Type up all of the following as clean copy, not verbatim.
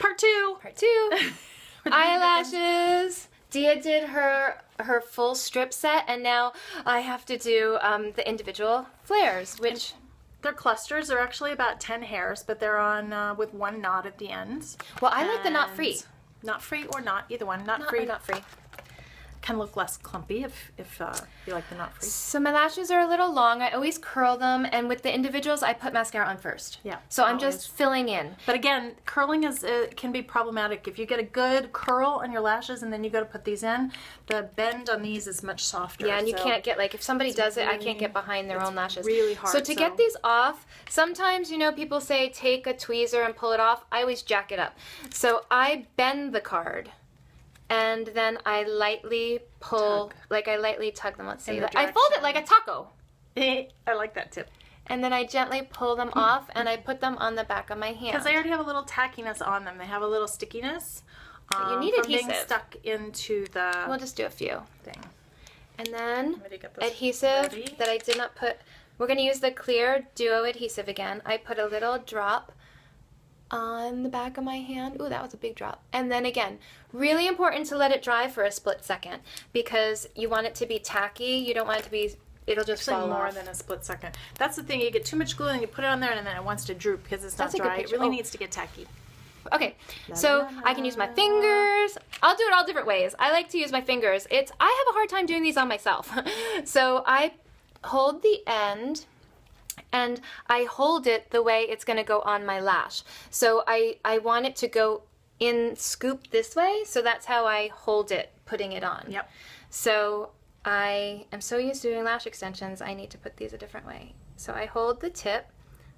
Part two. Part two. Eyelashes. Dia did her full strip set, and now I have to do the individual flares, which... They're clusters. They're actually about 10 hairs, but they're on with one knot at the ends. Well, I like the knot free. Knot free or not, either one. Knot free. Can look less clumpy if you like the knot free. So my lashes are a little long. I always curl them, and with the individuals, I put mascara on first. Yeah. So I'm just filling in. But again, curling can be problematic. If you get a good curl on your lashes and then you go to put these in, the bend on these is much softer. Yeah, and you can't get, like, if somebody does it, I can't get behind their own lashes. Really hard. So to get these off, sometimes, you know, people say take a tweezer and pull it off. I always jack it up. So I bend the card. And then I lightly pull, I lightly tug them. Let's see. I fold it like a taco. I like that tip. And then I gently pull them off, and I put them on the back of my hand. Because they already have a little tackiness on them. They have a little stickiness. You need from adhesive. Being stuck into the We'll just do a few. thing. And then adhesive that I did not put. We're going to use the clear duo adhesive again. I put a little drop on the back of my hand. Ooh, that was a big drop. And then again, really important to let it dry for a split second, because you want it to be tacky. You don't want it to be, it'll just fall more off. than a split second. That's the thing, you get too much glue and you put it on there and then it wants to droop because it's not dry. It really needs to get tacky. Okay, so I can use my fingers. I'll do it all different ways. I like to use my fingers. I have a hard time doing these on myself. So I hold the end, and I hold it the way it's going to go on my lash. So I want it to go in, scoop this way, so that's how I hold it, putting it on. Yep. So I am so used to doing lash extensions, I need to put these a different way. So I hold the tip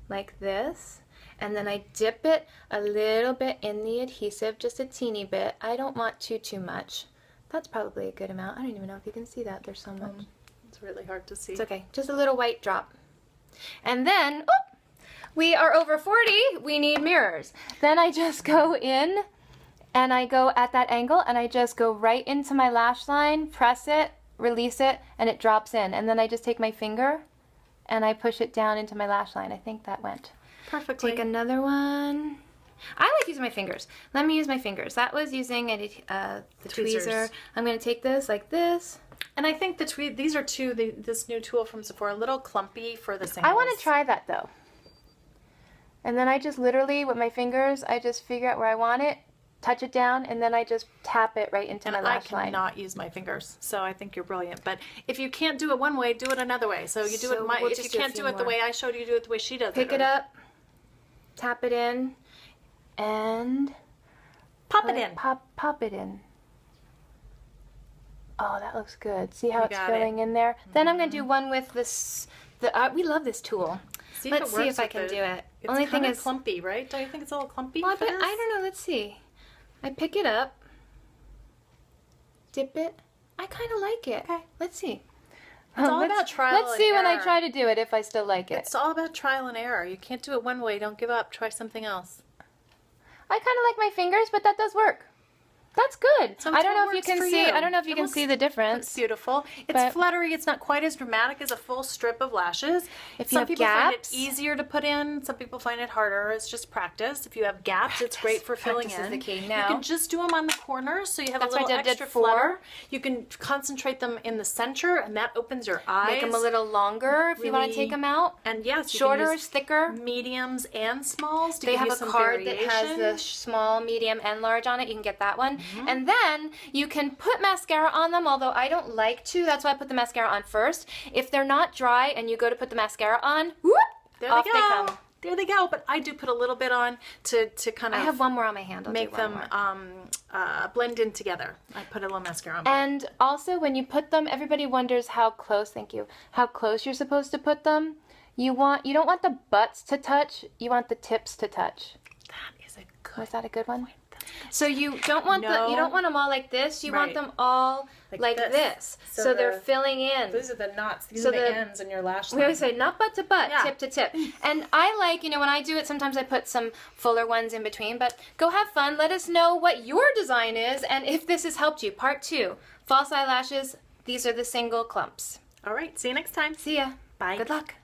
like this, and then I dip it a little bit in the adhesive, just a teeny bit. I don't want too much. That's probably a good amount. I don't even know if you can see that. There's so much. It's really hard to see. It's okay. Just a little white drop. And then, we are over 40, we need mirrors. Then I just go in, and I go at that angle, and I just go right into my lash line, press it, release it, and it drops in. And then I just take my finger, and I push it down into my lash line. I think that went perfectly. Take another one. I like using my fingers. Let me use my fingers. That was using the tweezer. I'm going to take this like this. And I think these are this new tool from Sephora, a little clumpy for the singles. I want to try that though. And then I just literally, with my fingers, I just figure out where I want it, touch it down, and then I just tap it right into my lash line. I cannot use my fingers, so I think you're brilliant. But if you can't do it one way, do it another way. So you do it. If you can't do it the way I showed you, do it the way she does. Pick it up, tap it in, and pop it in. Pop it in. Oh, that looks good. See how it's filling in there? Then I'm going to do one with this. We love this tool. Let's see if I can do it. Only thing is clumpy, right? Don't you think it's a little clumpy? Well, I don't know. Let's see. I pick it up, dip it. I kind of like it. Okay. Let's see. It's all about trial and error. Let's see when I try to do it if I still like it. It's all about trial and error. You can't do it one way. Don't give up. Try something else. I kind of like my fingers, but that does work. That's good. I don't know if you can see. I don't know if you can see the difference. It's beautiful. It's fluttery. It's not quite as dramatic as a full strip of lashes. If you have gaps, some people find it easier to put in. Some people find it harder. It's just practice. If you have gaps, it's great for filling in. Practice is the key. Now you can just do them on the corners, so you have a little extra flutter. You can concentrate them in the center, and that opens your eyes. Make them a little longer if you want to take them out. And yes, shorter, thicker, mediums and smalls. They have a card that has the small, medium, and large on it. You can get that one, and then you can put mascara on them, although I don't like to. That's why I put the mascara on first. If they're not dry and you go to put the mascara on, whoop, off they come. There they go. But I do put a little bit on to kind of. I have one more on my hand. Make them blend in together. I put a little mascara on. And also, when you put them, everybody wonders how close. Thank you. How close you're supposed to put them. You don't want the butts to touch. You want the tips to touch. That is a good. Was that a good one? So you don't want them all like this. You want them all like this. So they're filling in. These are the knots. These are the ends in your lash line. We always say not butt to butt, tip to tip. And I like, when I do it, sometimes I put some fuller ones in between. But go have fun. Let us know what your design is and if this has helped you. Part 2, false eyelashes. These are the single clumps. All right. See you next time. See ya. Bye. Good luck.